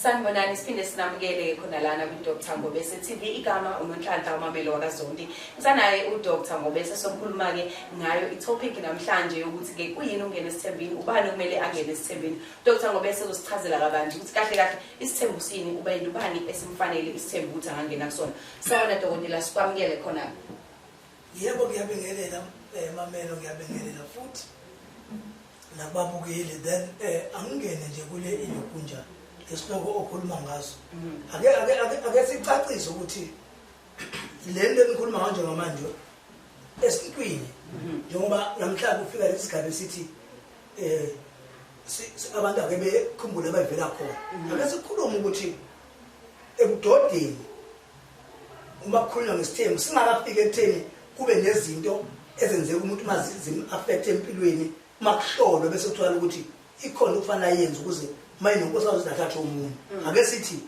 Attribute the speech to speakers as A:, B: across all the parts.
A: Sanibonani siphinde sinamukele khona lana kuDr Ngobese TV igama uNonhlanhla uMamelo wakaZondi. Ngisanaye uDr Ngobese sokukhuluma ke ngayo itopic namhlanje ukuthi ke kuyini ungena esithembini ubani kumele angene esithembini. Dr Ngobese uzosichazela kabanzi ukuthi kahle kahle isithembu sini uba ubani esimfanele isithembu ukuthi angena kusona. Sawona dokotela sikwamukele khona.
B: Yebo ngiyabingelela Mamelo ngiyabingelela futhi nababukeli then angingene nje kule ilokunja esihloko okhuluma ngazo ake sicacise ukuthi lento enikhuluma manje ngamanje esintwini njengoba namhlanje ufika lesigaba esithi abantu ake bekhumbule bayivela khona ake sikhuluma ukuthi ebudodeni uma kukhulunywa ngesithembu singakafika ekutheni kube nezinto ezenzeka umuntu mazizimi affect empilweni makuhlolo bese kuthola ukuthi ikhona ukufanele yenze ukuze mayini nkosazi dathatha umuntu ake sithi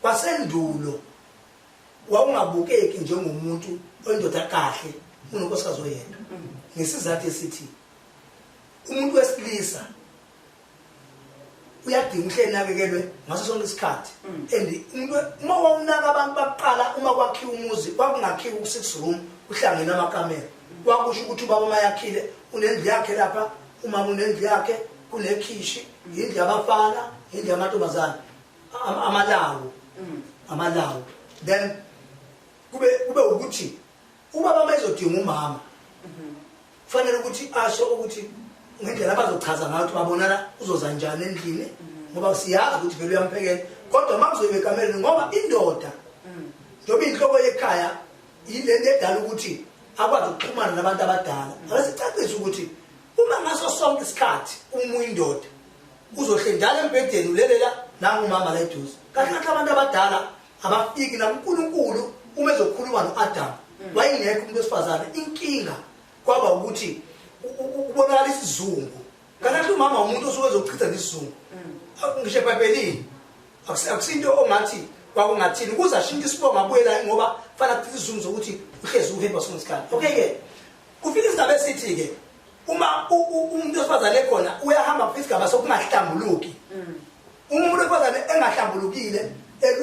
B: kwasendulo wawungabukeki njengomuntu oyindoda kahle unonkosikazi oyedwa ngesizathu esithi umuntu wesilisa uyadinga uhlenakekelwe ngaso sonke isikhathi and umuntu uma wawunaka abantu baqala uma kwakhiwa umuzi kwakungakhiwa ku6 room uhlangene amakamera kwakusho ukuthi ubaba mayakhile unendlu yakhe lapha umama unendlu yakhe kunekhishi indlu yabafana indlu yamantombazana amalawo then kube ukuthi ubaba mayizodinga umama kufanele ukuthi asho ukuthi ngendlela abazochaza ngayo ukuthi babonana uzoza njani endlini ngoba siyazi ukuthi vele uyamphekela kodwa makuzoyibe kameleni ngoba indoda njengoba inhloko yekhaya yilento edala ukuthi akwazi ukuxhumana nabantu abadala akasicacise ukuthi uma ngaso sonke isikhathi indoda uzohlendala embedeni ulelela nangumama la eduze kahle kahle abantu abadala abafiki nakuNkulunkulu uma ezokhuluma noAdam wayengekho umuntu wesifazane inkinga kwaba ukuthi ubonakala isizungu kahle umama umuntu osuke ezochitha nesizungu ngisho eBhayibhelini akusinto ongathi kwakungathini kuzashintsha isibongo abuyela ngoba fana kuthi isizungu sokuthi uhlezi uhamba sonke isikhathi okay ke kufika isigaba esithi ke uma umuntu wesifazane khona uyahamba futhi isigaba sokungahlambuluki umuntu wesifazane engahlambulukile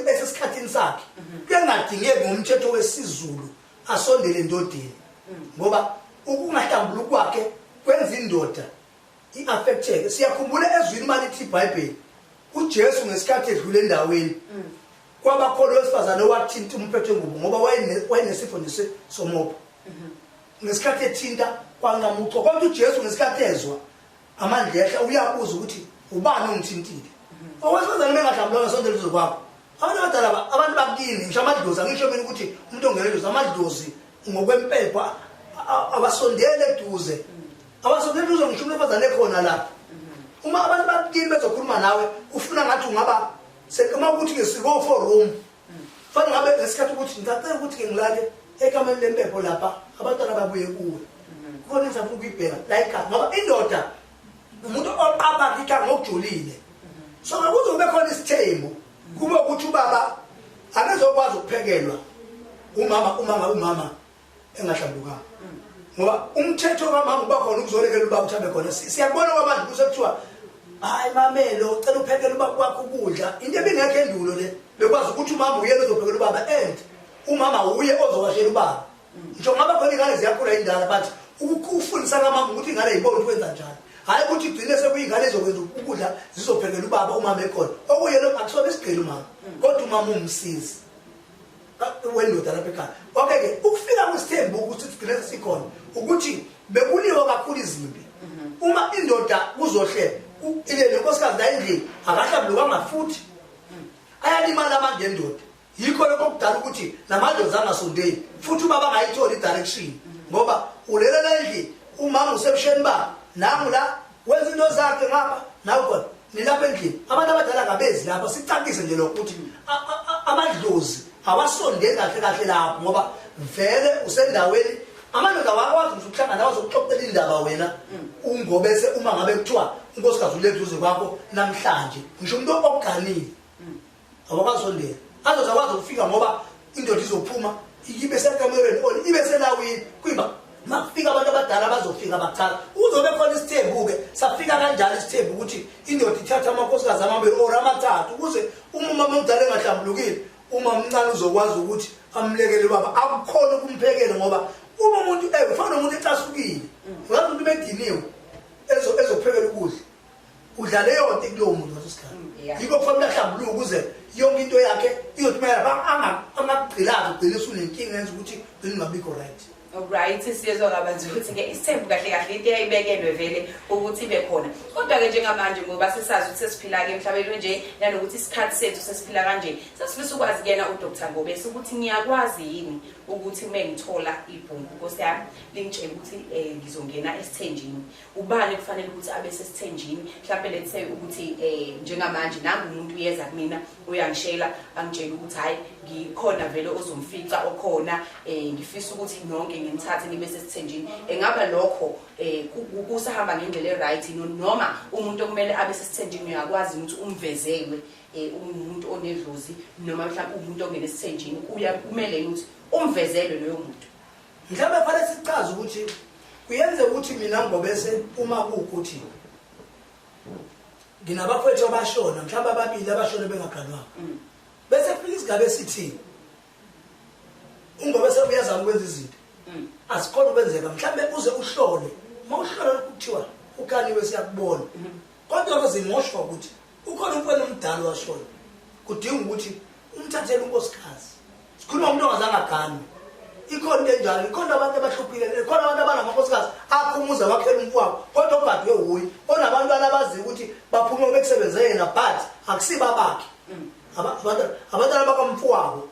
B: esesikhathini sakhe kuyangadingeki ngomthetho wesizulu asondele endodeni ngoba ukungahlambuluki kwakhe kwenza indoda iaffecteke siyakhumbula ezwini malithi iBhayibheli uJesu ngesikhathi edlule endaweni kwabakhona wesifazane owathinta umphetho wengubo ngoba wayenesifo somobo ngesikhathi ethinta kwangamucho kodwa uJesu ngesikhathi ezwa amandla uyabuza ukuthi ubani ongithintile owesifazane bengahlambulanga sondela uzo kwakho abantu abadala abantu bakini ngisho amadlozi angisho mina ukuthi umuntu ongelelo amadlozi ngokwempepha abasondele eduze abasondele eduze ngisho umfazane khona lapha uma abantu bakini bezokhuluma nawe ufuna ngathi ungaba sekuma ukuthi ke siko 4 room fana ngabe ngesikhathi ukuthi ngicela ukuthi ke ngilale ekameni lempepho lapha abantwana babuye kuwe khona ngizafuna ukuyibheka like ngoba indoda umuntu oqapha ikha ngokujulile so akuzobe khona isithembu kube ukuthi ubaba akazokwazi ukuphekelwa umama engahlambukanga ngoba umthetho kamama uba khona ukuzolekela ubaba uthambe khona siyabona kwabantu kusekuthiwa hayi Mamelo ucela uphekela ubaba kwakho ukudla into ebingekho endulo le bekwazi ukuthi umama uyena ozophekela ubaba and umama uye ozowashela ubaba ngisho ngaba khona ingane ziyakhula indala but ukufundisa kamama ukuthi ingane ayibone ukwenza njani hayi ukuthi igcine sekuyingane ezokwenza ukudla zizophekela ubaba umama ekhona okuyena akusobe isigqila umama kodwa umama umsizi wendoda lapha ekhaya okay ke ukufika kwisithembu ukuthi sigcine sikhona ukuthi bekuliwa kakhulu izimpi uma indoda kuzohle ile nkosikazi la endlini akahlambulukanga futhi ayalimala amandla endoda yikho lokho kudala ukuthi namadlozi angasondeli futhi ubaba angayitholi direction ngoba ulelela endlini umama usebusheni ba nangu la wenza into zakhe ngapha nawe khona nilapha endlini abantu abadala ngabezi lapha sicacise nje lokuthi amadlozi awasondeli kahle lapho ngoba vele usendaweni amandoda wakwazi ukuhlangana nawe zokuxoxela indaba wena ungobese uma ngabe kuthiwa unkosikazi uleduze kwakho namhlanje ngisho umuntu okuganile awakazondela azozakwazi ukufika ngoba indoda izophuma ibe sekamereni ibe selawini kuyiba makufika abantu abadala bazofika bachaza uzobe khona isithembu ke safika kanjalo isithembu ukuthi indoda ithatha amakhosikazi amabili or amathathu ukuze umama omdala engahlambulukile uma umncane uzokwazi ukuthi amlekele baba akukhona kumphekela ngoba uma umuntu ufana umuntu ecasukile ngathi umuntu bediniwe ezophekela ukudla udlale yonke kulowo muntu wasesikhathi yiko kufanele ahlambuluke ukuze yonke into yakhe iyothumela angagqilazi ugcine usunenkinga yenza ukuthi ngingabikho right.
A: Alright, siyezwa kabanzi ukuthi ke isithembu kahle kahle into eyayibekelwe vele ukuthi ibe khona. Kodwa ke njengamanje ngoba sesazi ukuthi sesiphila ke emhlabeni nje nanokuthi isikhathi sethu sesiphila kanje. Sesifisa ukwazi kuyena uDr. Ngobese ukuthi ngiyakwazi yini ukuthi mengithola ibhungu Nkosi yami lingitshela ukuthi ngizongena esithenjini. Ubani kufanele ukuthi abe sesithenjini? Mhlawumbe let's say ukuthi njengamanje nangu umuntu uyeza kumina uyangishela angitshela ukuthi hayi ngikhona vele ozomfica okhona ngifisa ukuthi nonke ngimthathe ngibe sesithenjini. Engaba lokho kusahamba ngendlela eright noma umuntu okumele abe sesithenjini uyakwazi ukuthi umvezelwe umuntu onedlozi noma mhlawumbe umuntu ongene esithenjini kumele ukuthi umvezelwe loyo muntu.
B: Mhlawumbe fanele sichaze ukuthi kuyenze ukuthi mina Ngobese uma kuukuthi nginabafowethu abashona mhlawumbe ababili abashona bengaganwanga bese fika isigaba esithi uNgobese uyazama ukwenza izinto asikhona ukwenzeka mhlawumbe uze uhlole mawuhlola ukuthiwa ukaniwe siyakubona kodwa bazimoshwa ukuthi ukhona umfana omdala washona kudinga ukuthi umthathele unkosikazi sikhuluma umuntu ongazange aganwe ikhona into enjalo ikhona abantu abahluphile ikhona abantu abanamakhosikazi akhumuza wakhela umfowabo kodwa ogadwe uyi onabantwana abazi ukuthi baphuma bekusebenzela but akusiba bakhe abantwana bakamfowabo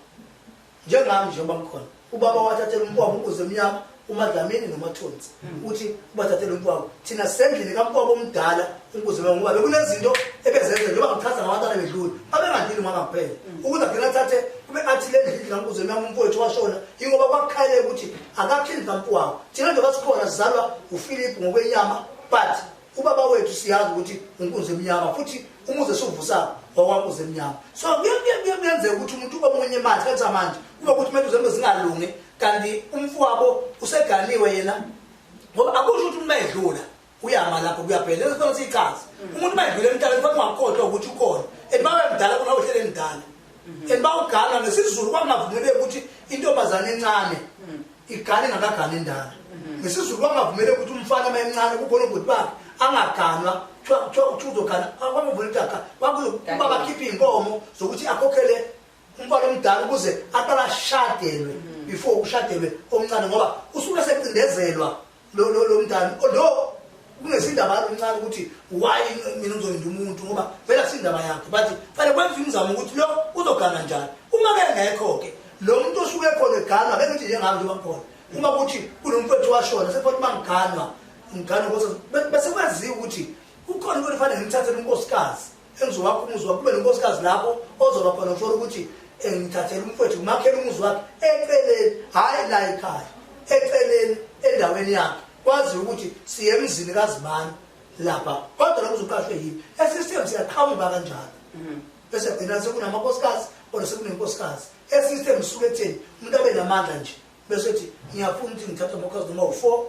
B: njengami nje bamkhona ubaba wathathela umfowabo ukuze emnyama uMadlamini noMathonsi uthi ubathathele umfowabo thina sendlini kamfowabo omdala ukuze ngoba bekunezinto ebezenza njengoba ngichaza ngabantwana bedlula abengandili ngama kuphela ukuze ngina thathe kube athi le ndlini ngakuze emnyama umfowethu washona ingoba kwakukhayele ukuthi akakhindi kamfowabo thina nje basikhona sizalwa uPhilip ngokwenyama but ubaba wethu siyazi ukuthi unkuze emnyama futhi umuze sovusa wakwakuze emnyama so kuyenzeka ukuthi umuntu omunye manje kanti manje kuba ukuthi manje zembe zingalungi kanti umfowabo useganiwe yena ngoba akusho ukuthi umuntu mayedlula uyama lapho kuyaphela lesifana sichaza umuntu mayedlula emhlabeni futhi ungakhohlwa ukuthi ukhona ebabe mdala kuna uhlele emdala ebawugana ngesizulu kwangavumele ukuthi intombazane encane igane ngakagana endala ngesizulu kwangavumele ukuthi umfana emancane kukhona ukuthi bakhe angaganwa uzogana akwamuvulitaka kwakuba bakhipha inkomo zokuthi akhokhele umfana omdala ukuze aqala shadelwe before ushadelwe omncane ngoba usuke secindezelwa lo mntana lo kungesindaba omncane ukuthi why mina ngizoyinda umuntu ngoba vela sindaba yakhe bathi fanele kwenze umzamo ukuthi lo uzogana njani uma ke ngekho ke lo muntu osuke khona egana bese nje njengami nje bakhona uma kuthi kunomfowethu washona sefuthi mangiganwa ngigana bese kwaziwa ukuthi ukhona ukuthi fanele ngithathele unkosikazi engizowakho umuzi wakho kube nonkosikazi lapho ozoba khona ufuna ukuthi ngithathele umfowethu umakhele umuzi wakhe eceleni hayi la ekhaya eceleni endaweni yakhe kwazi ukuthi siye emzini kaZimani lapha kodwa la kuzoqashwe yini esystem siyaqhamuka kanjalo bese gcina sekunamankosikazi or sekunenkosikazi esystem suke etheni umuntu abe namandla nje bese ethi ngiyafuna ukuthi ngithathe amankosikazi noma u4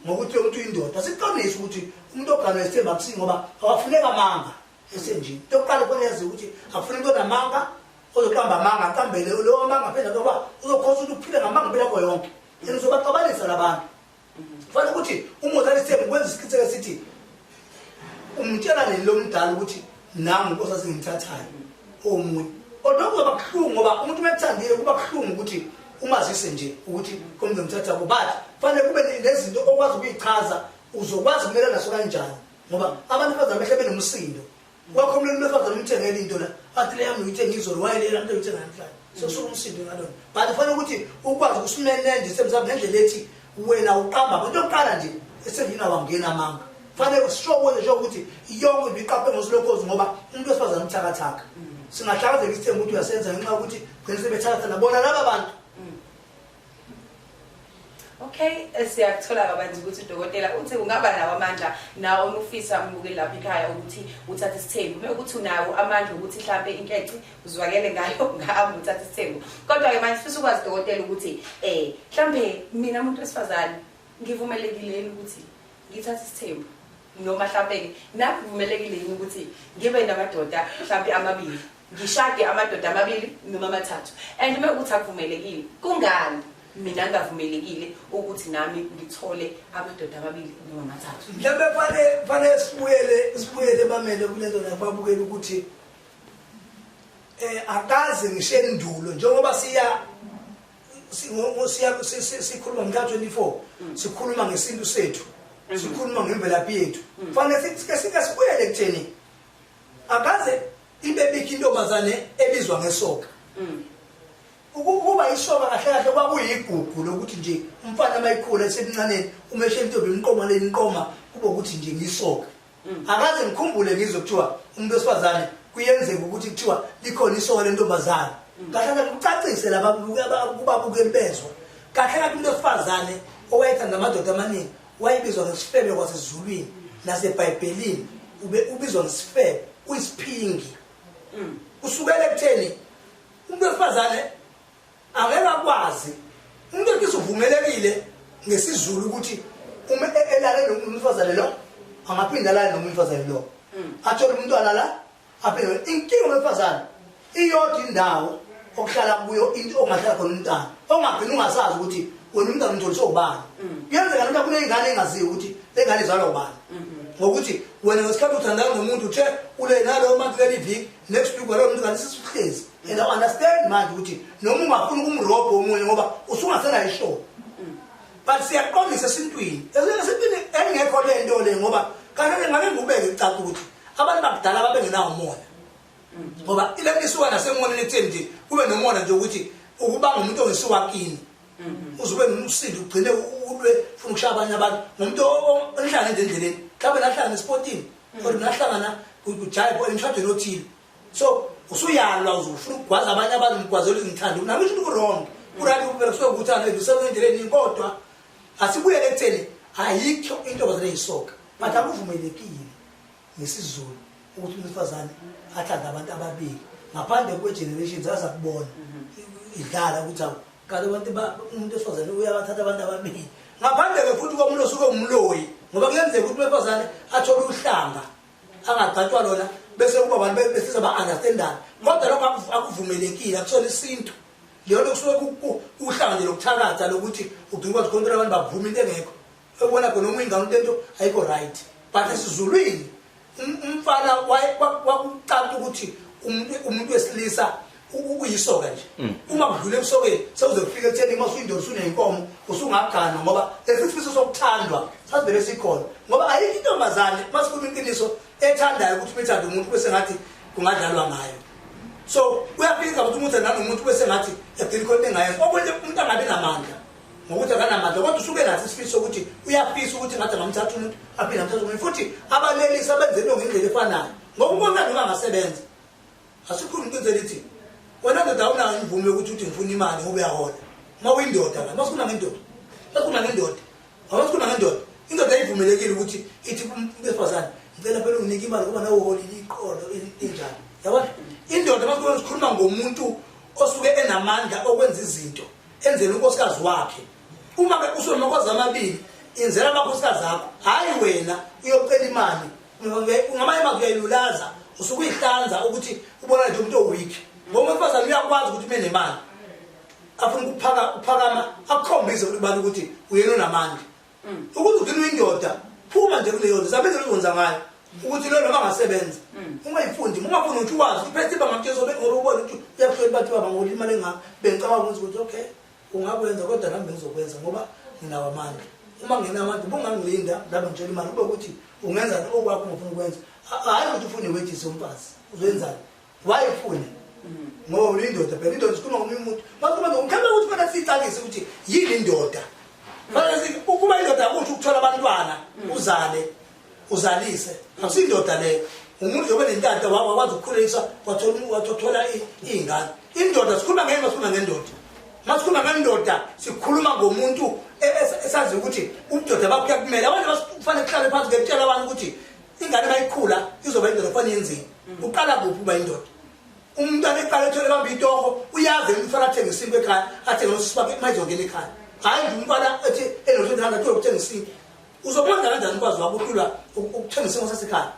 B: ngokuthi umuntu indoda siqonisa ukuthi umuntu oganwe isithemba akusi ngoba awafuneka amanga esenjini tokuqala khona yazi ukuthi afuna into namanga ozoqamba amanga aqambele lo manga phela ngoba uzokhoza ukuthi uphile ngamanga phela kwa yonke yena uzobaxabanisa labantu fanele ukuthi umuntu alisithemba kwenza isikhitheke sithi umtshela lo mdala ukuthi nami inkosi asingimthathayo omunye kodwa kuzoba kuhlungu ngoba umuntu mekuthandile kuba kuhlungu ukuthi umazise nje ukuthi komze umthatha kubathi fanele kube nezinto okwazi ukuyichaza uzokwazi ukumelana naso kanjani ngoba abantu bazama behle benomsindo kwakho umuntu efazana umthengela into la athi le yami uyithenga izolo wayelela into uyithenga namhlanje sosuka umsindo ngalona but fanele ukuthi ukwazi ukusimelela nje semzamo ngendlela ethi wena uqamba into yokuqala nje esendina wangena amanga fanele sishowe nje ukuthi yonke ibiqaphe ngosilokhozi ngoba umuntu wesifazana umthakathaka singahlakazeka isithembu ukuthi uyasenza ngenxa ukuthi gcina sebethakatha nabona laba bantu.
A: Okay, siyakuthola kabanzi ukuthi udokotela uthi ungaba nawo amandla nawo umufisa umbuke lapha ekhaya ukuthi uthathe isithembu mekuthi unawo amandla ukuthi mhlambe inkece uzwakele ngayo ngahamba uthathe isithembu kodwa ke manje sifisa ukwazi udokotela ukuthi mhlambe mina umuntu wesifazane ngivumelekile ukuthi ngithathe isithembu noma mhlawumbe nakuvumelekile ukuthi ngibe namadoda mhlawumbe amabili ngishade amadoda amabili noma amathathu and mekuthi akuvumelekile kungani mina ngavumelekile ukuthi nami ngithole amadoda amabili noma amathathu
B: mhlawumbe fanele sibuyele bamele kulento nakubabukela ukuthi akaze ngishendulo njengoba sikhuluma ngika 24 sikhuluma ngesintu sethu sikhuluma ngemvelaphi yethu fanele sike sibuyele kutheni akaze ibe bikho intombazane ebizwa ngesoka ukuba isoka kahle kahle kwakuyigugu lokuthi nje umfana mayikhula esemncaneni umeshe intombi imqoma leniqoma kube ukuthi nje ngisoka akaze ngikhumbule ngizokuthiwa umuntu wesifazane kuyenzeka ukuthi kuthiwa likhona isoka lentombazane kahle kahle kucacise laba kubabukeli bezwe kahle kahle umuntu wesifazane owayethanda amadoda amaningi wayibizwa ngesifebe kwasezulwini naseBhayibhelini ubizwa ngesifebe uyisiphingi usukele ekutheni umuntu wesifazane angeke akwazi umuntu ekise uvumelekile ngesizulu ukuthi uma elale nomuntu wesifazane lo angaphinda lale nomuntu wesifazane lo athole umntwana la aphinde inkinga wesifazane iyodwa indawo okuhlala kuyo into ongahlala khona umntana ongagcina ungasazi ukuthi wena umntana umtholiswe ubani kuyenzeka ukuthi kuneyingane engaziyo ukuthi lengane izalwa ubani ngokuthi wena ngesikhathi uthandana nomuntu uthe ule nalo month leli viki next week walo umuntu kanti sisihlezi and I understand manje ukuthi noma ungafuna ukumrobha umunye ngoba usungasena ishow but siyaqondisa esintwini engekho lento le ngoba kanti ngake ngubeke icapha ukuthi abantu bakudala babengenawo umoya ngoba ile isuka nasemoneni ekutheni nje kube nomona nje ukuthi ukuba ngumuntu ongesuka kini uzube nomsindo ugcine ulwe ufuna ukushaya abanye abantu ngomuntu ohlala endleleni mhlawumbe nahlala nesportini kodwa nahlangana kujayipo emshadweni othile so usuyalwa uzufuna ukugwaza abanye abantu umgwazelo izithando nami ngisho ku-wrong kurati kuberekiswe ukuthana ebisebendleleni kodwa asibuyele ekutheni ayikho intombazane eyisoka but akuvumelekile ngesizulu ukuthi umuntu wesifazane athande abantu ababili ngaphandle kwe-generations azakubona idlala ukuthi kanti umuntu wesifazane uyabathatha abantu ababili ngaphandle-ke futhi komuntu osuke umloyi ngoba kuyenzeka ukuthi wesifazane athole uhlanga angagatshwa lona bese kuba abantu besisa ba-understandana kodwa lokho akuvumelekile akusona isintu leyonto kusuke uhlanga nje lokuthakatha lokuthi ugcina ukwazi khontra abantu bavuma into engekho ekubona khona uma ingane into ayikho right but esizulwini umfana wakucala ukuthi umuntu wesilisa uyisoka nje uma kudlula emsokeni sewuzofika ekutheni uma usuyindoda usuneyinkomo usungagana ngoba lesisifiso sokuthandwa sasivele sikhona ngoba ayikho intombazane masikhuluma iqiniso ethandayo ukuthi umethanda umuntu bese ngathi kungadlalwa ngayo so uyafika ukuthi umuntu nanomuntu bese ngathi yagcina khona engayenza okunye umuntu angabi namandla ngokuthi akanamandla kodwa usuke nathi isifiso ukuthi uyafisa ukuthi ngathi angamthatha umuntu aphinde amthatha umuntu futhi abalelisi abenze into ngendlela efanayo ngoba unkosikazi ungangasebenza asikhuluma iqiniso lithi wena ndoda unayo imvume yokuthi uthi ngifuna imali ngoba uyahola uma uyindoda la masikhuluma ngendoda masikhuluma ngendoda indoda ayivumelekile ukuthi ithi umuntu wesifazane ngicela phela unginike imali ngoba nawe uholile iqolo enjani yabona indoda masikhuluma ngomuntu osuke enamandla okwenza izinto enzela unkosikazi wakhe uma usomakoza amabili inzela amakhosikazi akho hayi wena uyocela imali ngamanye amazwi uyayilulaza usuke uyihlanza ukuthi ubona nje umuntu oweak ngoba umfazane uyakwazi ukuthi ume nemali afuna ukuphakama akukhombise ukubana ukuthi uyena onamandla ukuthi ugcine uyindoda phuma nje kuleyo nto sabenze ukwenza ngayo ukuthi lo noma angasebenza ungayifundi ungafuni ukuthi wazi uphethe bangamtshela ngoba ubona ukuthi uyakuhlola bathi baba ngolima imali engaka bengicabanga ukuthi okay ungakwenza kodwa nami ngizokwenza ngoba nginawo amandla uma nginamandla ubungangilinda laba ngitshela imali kube ukuthi ungenza okwakho ungafuna ukwenza hayi ukuthi ufune wejisi umfazi uzwenzani wayefuna ngoba ulindoda phela indoda sikhuluma ngomunye umuntu manje ngikhambe ukuthi mina sicalise ukuthi yini indoda manje ukuba indoda ukuthi ukuthola abantwana uzalise akusindoda le umuntu yobe nentanta wakwazi ukukhuliswa wathola izingane indoda sikhuluma ngendoda masikhuluma ngendoda sikhuluma ngomuntu esazi ukuthi ubudoda bakho kuyakumela abantu basifanele kuhlale phansi ngekutshela abantu ukuthi ingane mayikhula izoba indoda kufanele yenzeni uqala kuphi uba indoda umntwana eqala ethole bamba itoho uyazi umfana athenge isimbi ekhaya athenge nosisi bakhe mayizongena ekhaya hayi umfana ethi eno-20 rand uyokuthengisini uzokwenza kanjani ukwazi wakuhlula ukuthengisa isimo sasekhaya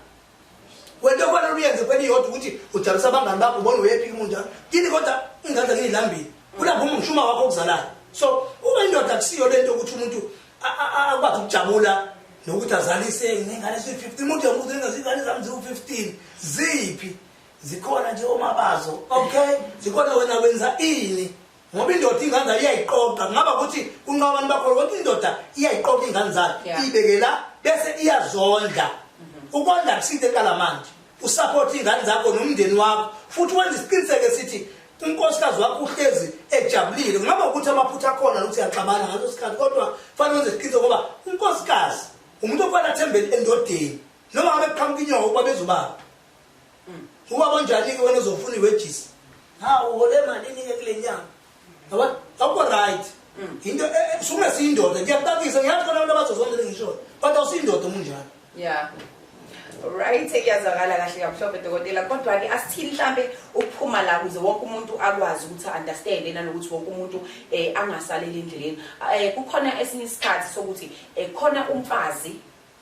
B: wento ofanele uyenze kwena iyodwa ukuthi ujabulisa abangani bakho ubone uyephika umunjalo kini kodwa ingandla ngiyilambile kulapho umshuma wakho okuzalayo so ube indoda kusiyo lento ukuthi umuntu akwazi ukujabula nokuthi azalise ngengane eziyi-15 umuntu yamuthi ingazingane zami ziwu-15 ziphi zikhona nje omabazo okay zikhona wena wenza ini ngoba indoda ingane iyayiqoqa ngaba ukuthi kunqabani bakho kodwa indoda iyayiqoqa ingane zayo iyibekela bese iyazondla ukondla kuside eqala manje usupport ingane zakho nomndeni wakho futhi wenza isiqiniseko esithi unkosikazi wakho uhlezi ejabulile ngaba ukuthi amaphutha akhona nokuthi uyaxabana ngaleso sikhathi kodwa fanele wenze isiqiniseko ngoba unkosikazi umuntu ofanele athembele endodeni noma ngabe kuqhamuka inyoko ukuba bezubaba ubaba njani-ke wena uzofuna iwejisi uhole malini-ke kule nyanga yabona akukho right into sungesiyindoda ngiyakutakisa ngiyathi khona abantu abazozondele ngishoyo kodwa usiyindoda omunjalo
A: right kuyazakala kahle kamhlophe dokotela kodwa-ke asithini mhlambe ukuphuma la ukuze wonke umuntu akwazi ukuthi a-understande nanokuthi wonke umuntu angasaleli endleleni kukhona esinye isikhathi sokuthi khona umfazi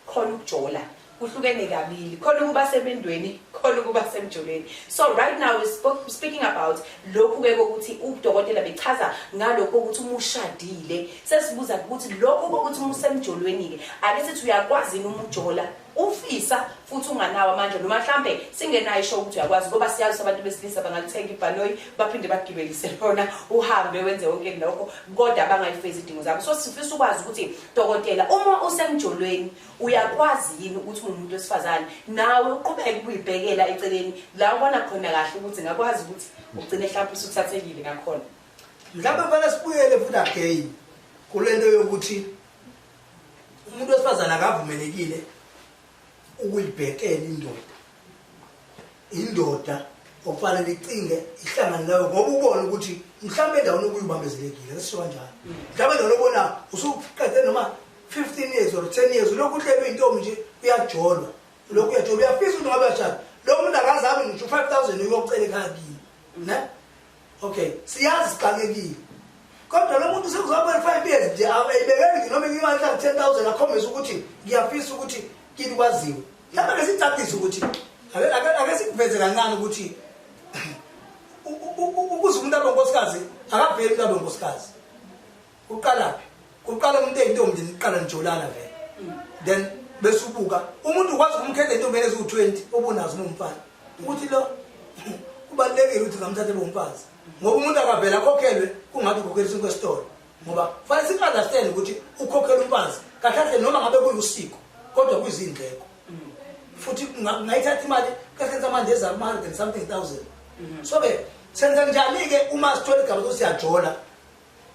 A: khona ukujola kuhlukene kabili khona ukuba semendweni khona ukuba semjolweni so right now we're speaking about lokhu-ke kokuthi udokotela bechaza ngalokho ukuthi uma ushadile sesibuza ukuthi lokhu kokuthi uma usemjolweni-ke ake sithi uyakwazi yini uma ujola ufisa futhi unganawo amandla noma mhlambe singenayo isho ukuthi uyakwazi ngoba siyazi abantu besilisa bangalithenga ibhanoyi baphinde bagibelise lona uhambe wenze wonke lokho kodwa bangayifezi idingo zabo so sifisa ukwazi ukuthi dokotela uma usemjolweni uyakwazi yini ukuthi umuntu wesifazane nawe uqhubeke ukuyibhekela eceleni la ubona khona kahle ukuthi ngakwazi ukuthi ugcine mhlawumbe usuthathekile ngakhona
B: mhlawumbe kufanele sibuyele futhi again kulento yokuthi umuntu wesifazane akavumelekile ukuyibhekela indoda okufanele icinge ihlangane nayo ngoba ubone ukuthi mhlawumbe endaweni okuyibambezelekile esisho kanjalo mhlawumbe endaweni obona usuqede noma 15 years or 10 years lokhu uhlelwe intombi nje uyajolwa lokhu uyajolwa uyafisa ukuthi ngabe uyashada lo muntu akazabe ngisho 5000 uyocela ekhaya kini ne okay siyazi sixakekile kodwa lo muntu sekuzaba 5 years nje ayibekeli noma imali ka 10000 akhombisa ukuthi ngiyafisa ukuthi kini kwaziwe lapha ngesicacisa ukuthi ake sikuveze kancane ukuthi ukuze umuntu abe unkosikazi akaveli umuntu abe unkosikazi uqalaphi kuqala umuntu eyintombi niqala nijolana vele then bese ubuka umuntu ukwazi ukumkhetha intombi eziwu-20 obunazo nomfana ukuthi lo kubalulekile ukuthi ngamthathe bomfazi ngoba umuntu akavela akhokhelwe kungathi ukhokhelisa kwesitolo ngoba fanele si-understand ukuthi ukhokhela umfazi kahle noma ngabe kuyusiko kodwa kuyizindleko futhi ngayithatha imali kasenza manje ezama-100 and something thousand so-ke senza njani-ke uma sithole igaba ukuthi siyajola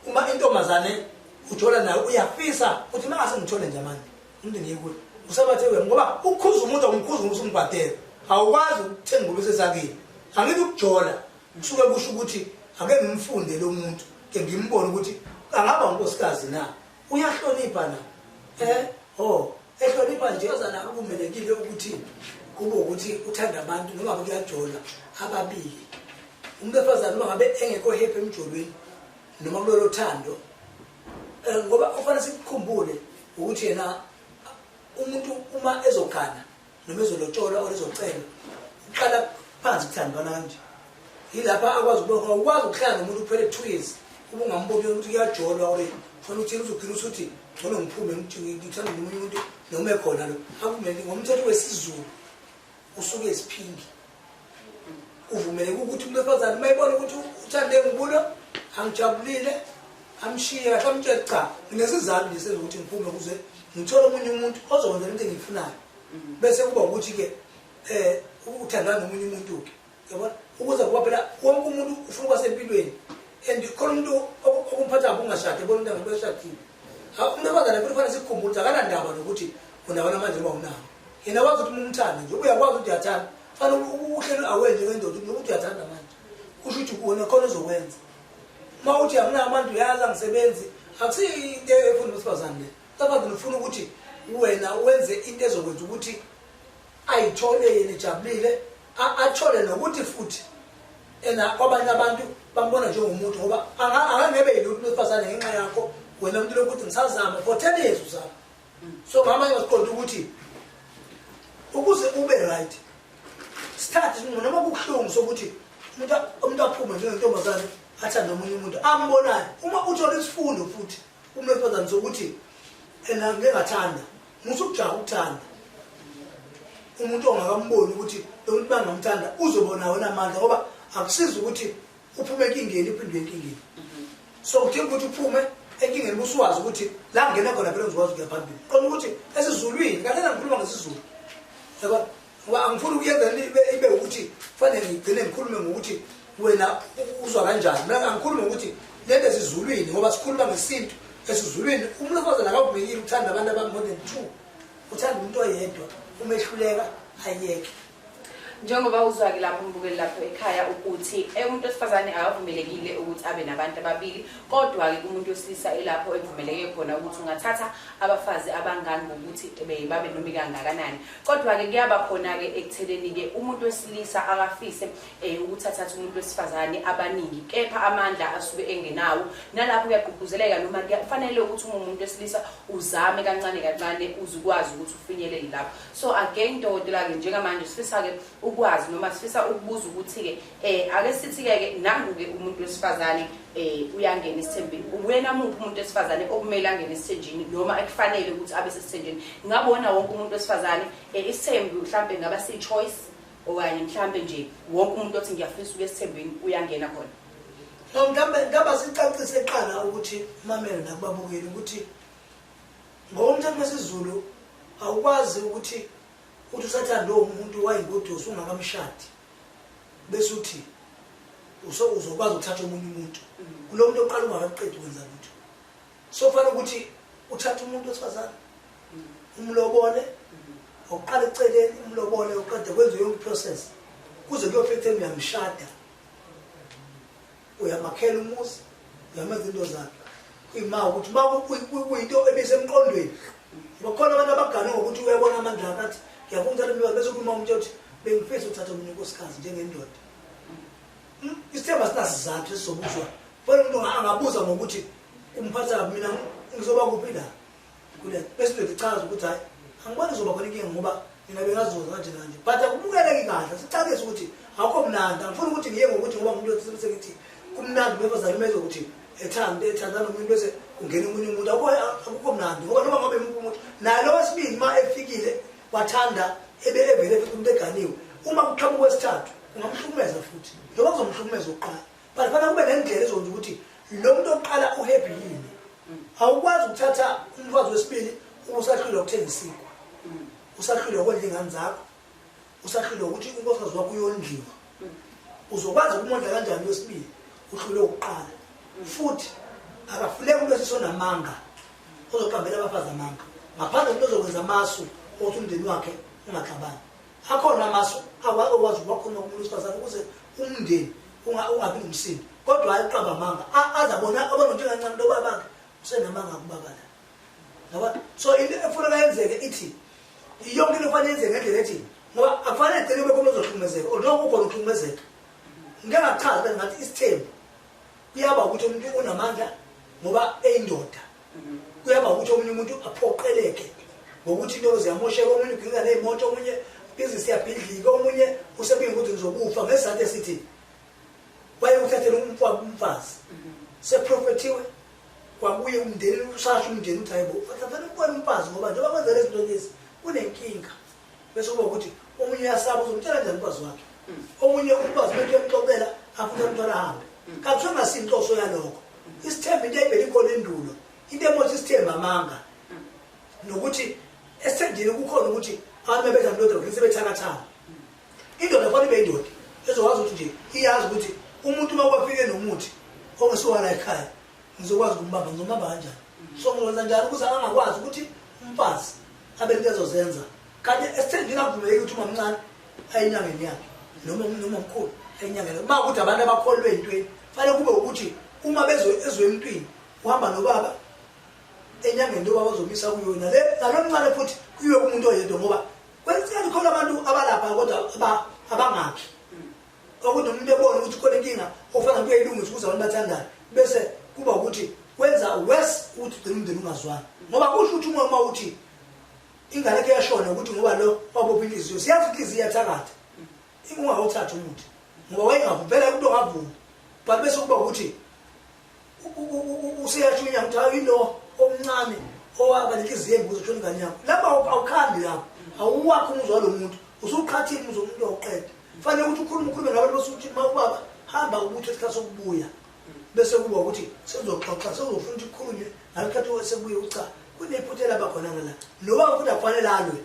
B: uma intombazane ujola nayo uyafisa ukuthi mangase ngithole nje manje umndeni yekuthi usabathe wena ngoba ukukhuza umuntu akumkhuza ukuthi umbhadele awukwazi ukuthenga ngoba esesakini angithi ukujola kusuke kusho ukuthi ake ngimfunde lo muntu ke ngimbone ukuthi angaba unkosikazi na uyahlonipha na ehlonipha nje ozana akuvumelekile ukuthi kube ukuthi uthanda abantu noma kuyajola ababili umuntu efazana noma ngabe engekho happy emjolweni noma kulolo thando ngoba kufanele sikukhumbule ukuthi yena umuntu uma ezogana noma ezolotshola or ezocela uqala phansi kuthandana kanje yilapha akwazi ukubona ukwazi ukuhlala nomuntu kuphele 2 years ube ungamboni ukuthi kuyajolwa or kufanele uthini uzogcina usuthi ngone ngiphume ngithanda nomunye umuntu noma ekhona lo akumele ngomthetho wesizulu usuke esiphingi uvumele ukuthi umuntu efazana mayibona ukuthi uthande ngibulo angijabulile amshiya hlamthe cha nginesizathu nje sezokuthi ngiphume kuze ngithole omunye umuntu ozokwenza into engiyifunayo bese kuba ukuthi ke uthandana nomunye umuntu ke yabona ukuze kuba phela wonke umuntu ufuna kwasempilweni and khona umuntu okumphatha ungashade ebona umuntu angabeshadile umuntu abazana kufanele sikukhumbule ukuthi akanandaba nokuthi unabona manje uma unawo yena wazi ukuthi umthanda nje uyakwazi ukuthi uyathanda fanele uhlelo awenze ngendoda ukuthi uyathanda manje kusho ukuthi kuona khona uzokwenza uma uthi angina abantu uyazi angisebenzi akusiyo into efuna usifazane le abantu nifuna ukuthi wena wenze into ezokwenza ukuthi ayithole yena ejabulile athole nokuthi futhi ena kwabanye abantu bambona njengomuntu ngoba angangebe yilutho wesifazane ngenxa yakho wena umuntu lokuthi ngisazama for 10 years uzama so mama ngasiqonda ukuthi ukuze ube right start noma kubuhlungu sokuthi umuntu aphume njengentombazane athanda omunye umuntu ambonayo uma uthola isifundo futhi umlefazana sokuthi ena ngingathanda musukujaha ukuthanda umuntu ongakamboni ukuthi lo muntu bangamthanda uzobona wena amandla ngoba akusiza ukuthi uphume enkingeni uphindwe enkingeni so kuthinga ukuthi uphume enkingeni busuwazi ukuthi la ngena khona phela uzokwazi ukuya phambili qona ukuthi esizulwini kahle ngikhuluma ngesizulu yabo ngoba angifuni ukuyenza ibe ukuthi kufanele ngigcine ngikhulume ngokuthi wena uzwa kanjani mina angikhuluma ukuthi lento esizulwini ngoba sikhuluma ngesintu esizulwini umlefazana akavumekile ukuthanda abantu abamore than 2 uthanda umuntu oyedwa umehluleka ayeke
A: njengoba uzwake lapho umbukeli lapho ekhaya ukuthi umuntu wesifazane akavumelekile ukuthi abe nabantu ababili kodwa ke umuntu wesilisa elapho evumeleke khona ukuthi ungathatha abafazi abangani ngokuthi babe noma kangakanani kodwa ke kuyaba khona ke ekutheleni ke umuntu wesilisa akafise ukuthi athathe umuntu wesifazane abaningi kepha amandla asuke engenawo nalapho kuyaqhuquzeleka noma kufanele ukuthi umuntu wesilisa uzame kancane kancane uzukwazi ukuthi ufinyelele lapho so again dodela ke njengamanje sifisa ke ukwazi noma sifisa ukubuza ukuthi ke ake sithi ke nangu-ke umuntu wesifazane uyangena isithembeni wena muphi umuntu wesifazane okumele angene esithenjini noma ekufanele ukuthi abe sesithenjini ngabona wonke umuntu wesifazane isithembi mhlambe ngaba si-choice okanye mhlambe nje wonke umuntu othi ngiyafisa ukuya esithembeni uyangena khona
B: no ngaba sicacise eqala ukuthi mamela nakubabukeli ukuthi ngokomthetho wesiZulu awukwazi ukuthi usathanda umuntu wayingoduso ungakamshadi bese uthi uzokwazi ukuthatha umunye umuntu kulo muntu oqala ungakaqedi kwenza lutho so fanele ukuthi uthathe umuntu wesifazane umlobole oqala eceleni umlobole uqede kwenza yonke process kuze kuyofika uyamshada uyamakhela umuzi uyamenza into zakhe kuyima ukuthi kuyinto ebisemqondweni bakhona abantu abagane ngokuthi uyabona amandla akathi ngiyakwenza lo bese kukhuluma umuntu uthi bengifisa ukuthatha umuntu nkosikazi njengendoda isithemba sinasizathu esisobuzwa bona umuntu angabuza ngokuthi umphatha kabi mina ngizoba kuphi la kule bese ndichaza ukuthi hayi angiboni uzoba khona inkinga ngoba mina bengazoza kanje kanje but akubukeleki kahle sicacise ukuthi akho mnandi angifuni ukuthi ngiye ngokuthi ngoba umuntu othi ngithi kumnandi befazana meze ukuthi ethandana nomuntu bese ungena umunye umuntu akukho mnandi ngoba noma ngabe umuntu naye lo wesibili ma efikile wathanda evele umuntu eganiwe uma kuqhamuka kwesithathu ungamhlukumeza futhi noma kuzomhlukumeza oqala but fanele kube nendlela ezokwenza ukuthi lo muntu oqala uhappy yini awukwazi ukuthatha umfazi wesibili usahlulwa ukuthenga isikwa usahlulwa ukondla ingane zakho usahlulwa ukuthi unkosikazi wakho uyondliwa uzokwazi ukumondla kanjani wesibili uhlule ukuqala futhi akafuleka umuntu esisonamanga ozoqambela abafazi amanga ngaphandle umuntu ozokwenza amasu ukuthi umndeni wakhe ungaxabani akhona amasu akwazi ukubakhuluma kumuntu wesifazane ukuze umndeni ungabi nomsindo kodwa hayi uqamba amanga azabona abantu njengancane lo babanga usenamanga kubabala ngoba so into efuneka yenzeke ithi yonke into efanele yenzeke ngendlela ethi ngoba akufanele egcine ube khona ozohlukumezeka noma kukhona ukuhlukumezeka ngingachaza bese ngathi isithembu kuyaba ukuthi umuntu unamandla ngoba eyindoda kuyaba ukuthi omunye umuntu aphoqeleke ngokuthi into ziyamosheka omunye uginga nezimoto omunye business yabhidlika omunye usebenza ukuthi ngizokufa ngesizathu esithi waye uthathele umfazi seprofetiwe kwabuye umndeni usasho umndeni uthi hayibo fathathele ukubona umfazi ngoba njengoba kwenza lezi zinto lezi kunenkinga bese kuba ukuthi omunye uyasaba uzomtshela njani umfazi wakhe omunye umfazi bese uyamxoxela afuna umntwana ahambe kakusona sinhloso yalokho isithemba into ebheka ikhona endulo into emothi isithemba amanga nokuthi esithendini kukhona ukuthi abantu bebetha indoda ngise bethakathana indoda fanele ibe indoda ezokwazi ukuthi nje iyazi ukuthi umuntu uma kwafike nomuthi ongesiwala ekhaya ngizokwazi ukumbamba ngizomamba kanjani so ngizokwenza njani ukuze angakwazi ukuthi umfazi abe into ezozenza kanti esithendini akuvumeleki ukuthi uma mncane ayinyangeni yakhe noma omkhulu ayinyangeni uma ukuthi abantu abakholwe entweni fanele kube ukuthi uma ezwe emntwini uhamba nobaba enyangeni lo baba bazomisa kuyona le nalomncane futhi kuyiwe kumuntu oyedwa ngoba kwenzeka khona abantu abalapha kodwa abangakhi okuthi umuntu ebona ukuthi khona inkinga ofana kuyilungisa ukuze abantu bathandane bese kuba ukuthi wenza worse ukuthi ugcina umndeni ungazwani ngoba kusho ukuthi uma uthi ingane ke yashona ukuthi ngoba lo wabopha inhliziyo siyazi inhliziyo iyathakatha ungawuthatha umuthi ngoba wayengavela umuntu ongavuma but bese kuba ukuthi useyashunya ukuthi ayilo omncane owaba inhliziyo embuzo tshona ingane yakho lapha awukhambi lapho awuwakho umuzwa lo muntu usuqhathile umuzwa umuntu oqeda fanele ukuthi ukhulume nabantu basuthi mawubaba hamba ukuthi esikhathi sokubuya bese kuba ukuthi sizoxoxa sizofuna ukuthi ukhulume ngesikhathi sekubuye ucha kunephothela bakhona ngala noba futhi afanele alwe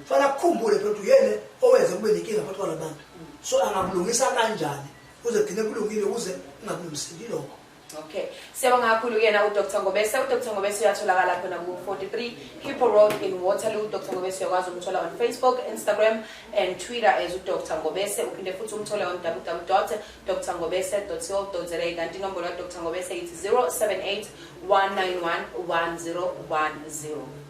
B: fana kukhumbule phela ukuthi yena owenze kube nenkinga phakathi kwalabantu so angabulungisa kanjani uze gcine kulungile ukuze ungabulungiseki lokho.
A: Okay, siyabonga kakhulu yena uDr Ngobese. uDr Ngobese uyatholakala khona ku-43 Hippo Road in Waterloo. uDr Ngobese uyakwazi ukumthola on Facebook, Instagram and Twitter as uDr Ngobese. Uphinde futhi umthole on www.drngobese.co.za. kanti inombolo kaDr Ngobese ithi 078 191 1010.